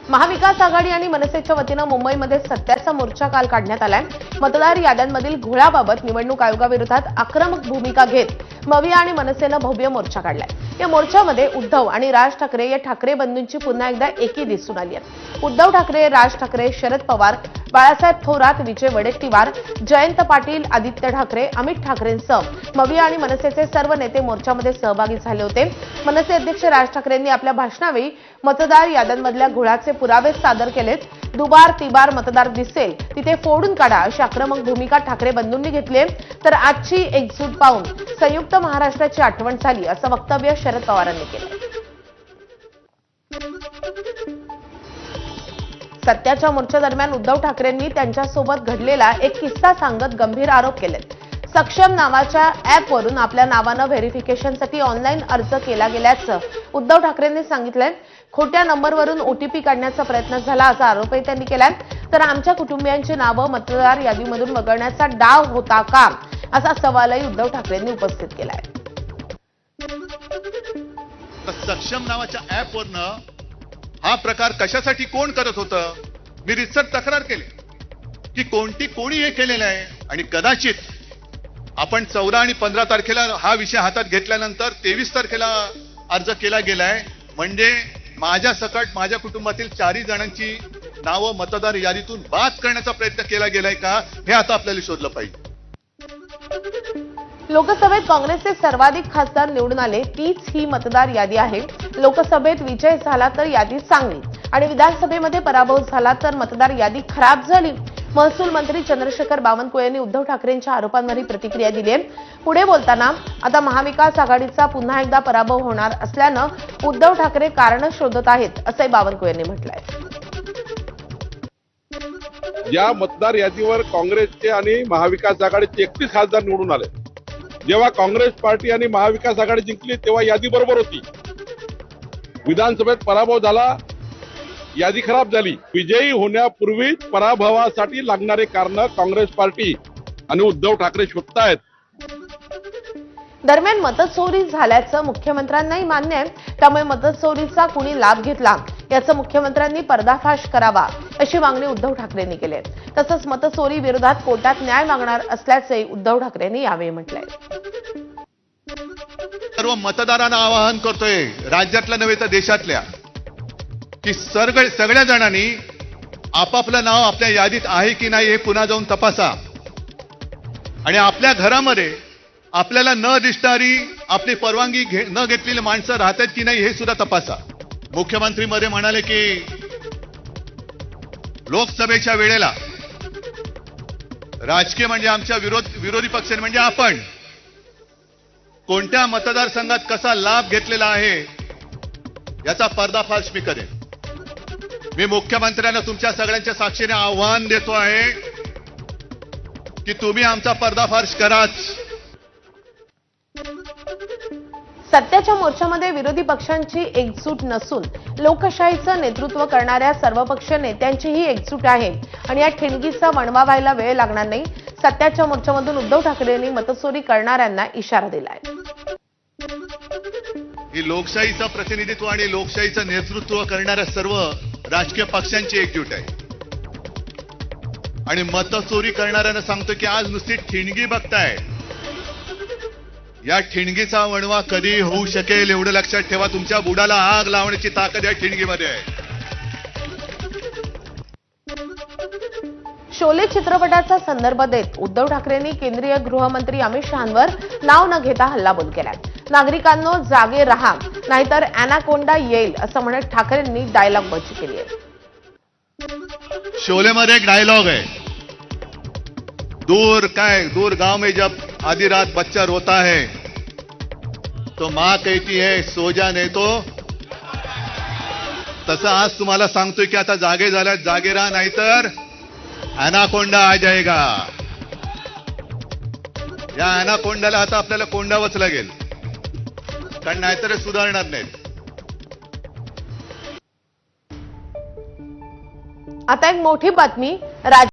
महाविकास आघाडी आणि मनसेच्या वतीनं मुंबईमध्ये सत्याचा मोर्चा काल काढण्यात आलाय। मतदार याद्यांमधील घोळाबाबत निवडणूक आयोगाविरोधात आक्रमक भूमिका घेत मविया आणि मनसेनं भव्य मोर्चा काढलाय। या मोर्चामध्ये उद्धव आणि राज ठाकरे या ठाकरे बंधूंची पुन्हा एकदा एकी दिसून आली आहे। उद्धव ठाकरे, राज ठाकरे, शरद पवार, बाळासाहेब थोरात, विजय वडेट्टीवार, जयंत पाटील, आदित्य ठाकरे, अमित ठाकरेंसह मविया आणि मनसेचे सर्व नेते मोर्चामध्ये सहभागी झाले होते। मनसे अध्यक्ष राज ठाकरेंनी आपल्या भाषणावेळी मतदार याद्यांमधल्या घोळाचे पुरावे सादर केलेत। दुबार तिबार मतदार दिसेल तिथे फोडून काढा अशी आक्रमक भूमिका ठाकरे बंधूंनी घेतली आहे। तर आजची एकजूट पाहून संयुक्त महाराष्ट्राची आठवण झाली असं वक्तव्य शरद पवारांनी केलं। सत्याच्या मोर्चादरम्यान उद्धव ठाकरेंनी त्यांच्यासोबत घडलेला एक किस्सा सांगत गंभीर आरोप केलेत। सक्षम नावाच्या ॲपवरून आपल्या नावानं व्हेरिफिकेशनसाठी ऑनलाईन अर्ज केला गेल्याचं उद्धव ठाकरेंनी सांगितलंय। खोट्या नंबरवरून ओटीपी काढण्याचा प्रयत्न झाला असा आरोपही त्यांनी केलाय। तर आमच्या कुटुंबियांची नावं मतदार यादीमधून वगळण्याचा डाव होता का असा सवालही उद्धव ठाकरेंनी उपस्थित केलाय। सक्षम नावाच्या ॲपवरनं हा प्रकार कशासाठी कोण करत होतं? मी रितसर तक्रार केली की कोणी हे केलेलं आहे आणि कदाचित आपण 14 आणि 15 तारखेला हा विषय हातात घेतल्यानंतर 23 तारखेला अर्ज केला गेलाय, म्हणजे माझ्या सकट माझ्या कुटुंबातील 4 जणांची नावं मतदार यादीतून बाद करण्याचा प्रयत्न केला गेलाय का, हे आता आपल्याला शोधलं पाहिजे। लोकसभेत काँग्रेसचे सर्वाधिक खासदार निवडून आले तीच ही मतदार यादी आहे। लोकसभेत विजय झाला तर यादी चांगली आणि विधानसभेमध्ये पराभव झाला तर मतदार यादी खराब झाली। महसूल मंत्री चंद्रशेखर बावनकुळे यांनी उद्धव ठाकरेंच्या आरोपांवर प्रतिक्रिया दिली आहे। पुढे बोलताना आता महाविकास आघाडीचा पुन्हा एकदा पराभव होणार असल्यानं उद्धव ठाकरे कारण शोधत आहेत असंही बावनकुळे यांनी म्हटलंय। या मतदार यादीवर काँग्रेसचे आणि महाविकास आघाडीचे 31 खासदार निवडून आले। जेव्हा काँग्रेस पार्टी आणि महाविकास आघाडी जिंकली तेव्हा यादी बरोबर होती। विधानसभेत पराभव झाला, यादी खराब झाली। विजयी होण्यापूर्वीच पराभवासाठी लागणारे कारण काँग्रेस पार्टी आणि उद्धव ठाकरे शोधतायत। दरम्यान मतचोरी झाल्याचं मुख्यमंत्र्यांनाही मान्य आहे, त्यामुळे मतचोरीचा कुणी लाभ घेतला याचं मुख्यमंत्र्यांनी पर्दाफाश करावा अशी मागणी उद्धव ठाकरेंनी केली आहे। तसंच मतचोरी विरोधात कोर्टात न्याय मागणार असल्याचंही उद्धव ठाकरेंनी यावेळी म्हटलंय। सर्व मतदारांना आवाहन करतोय, राज्यातल्या नव्हे तर देशातल्या, की सगळ्या जणांनी आपापलं नाव आपल्या यादीत आहे की नाही हे पुन्हा जाऊन तपासा आणि आपल्या घरामध्ये आपल्याला न दिसणारी आपली परवानगी न घेतलेली माणसं राहतात की नाही हे सुद्धा तपासा। मुख्यमंत्री मध्ये म्हणाले की लोकसभेच्या वेळेला राजकीय म्हणजे आमच्या विरोधी पक्ष म्हणजे आपण कोणत्या मतदारसंघात कसा लाभ घेतलेला आहे याचा पर्दाफाश मी करेन। मी मुख्यमंत्र्यांना तुमच्या सगळ्यांच्या साक्षीने आव्हान देतो आहे की तुम्ही आमचा पर्दाफाश कराच। सत्याच्या मोर्चामध्ये विरोधी पक्षांची एकजूट नसून लोकशाहीचं नेतृत्व करणाऱ्या सर्वपक्षीय नेत्यांचीही एकजूट आहे आणि या ठिणगीचा वणवा व्हायला वेळ लागणार नाही। सत्याच्या मोर्चामधून उद्धव ठाकरेंनी मतचोरी करणाऱ्यांना इशारा दिलाय। ही लोकशाहीचं प्रतिनिधित्व आणि लोकशाहीचं नेतृत्व करणाऱ्या सर्व राजकीय पक्षांची एकजूट आहे आणि मतचोरी करणाऱ्यांना सांगतो की आज नुसती ठिणगी बघताय, या ठिणगीचा वणवा कधी होऊ शकेल एवढं लक्षात ठेवा। तुमच्या बुडाला आग लावण्याची ताकद या ठिणगीमध्ये आहे। शोले चित्रपटाचा संदर्भ देत उद्धव ठाकरेंनी केंद्रीय गृहमंत्री अमित शहांवर नाव न घेता हल्लाबोल केलाय। नागरिकांनो जागे रहा नाहीतर अॅनाकोंडा येईल असं म्हणत ठाकरेंनी डायलॉगबाजी केली आहे। शोलेमध्ये एक डायलॉग है, दूर गांव में जब आधी रात बच्चा रोता है तो मां कहती है सो जा नहीं तो। तसं आज तुम्हाला सांगतोय की आता जागे झाल्यात, जागे राहा नाहीतर अॅनाकोंडा आ जाएगा। या अॅनाकोंडाला आता आपल्याला कोंडावंच लागेल, कारण नाहीतर सुधारणार नाहीत। आता एक मोठी बातमी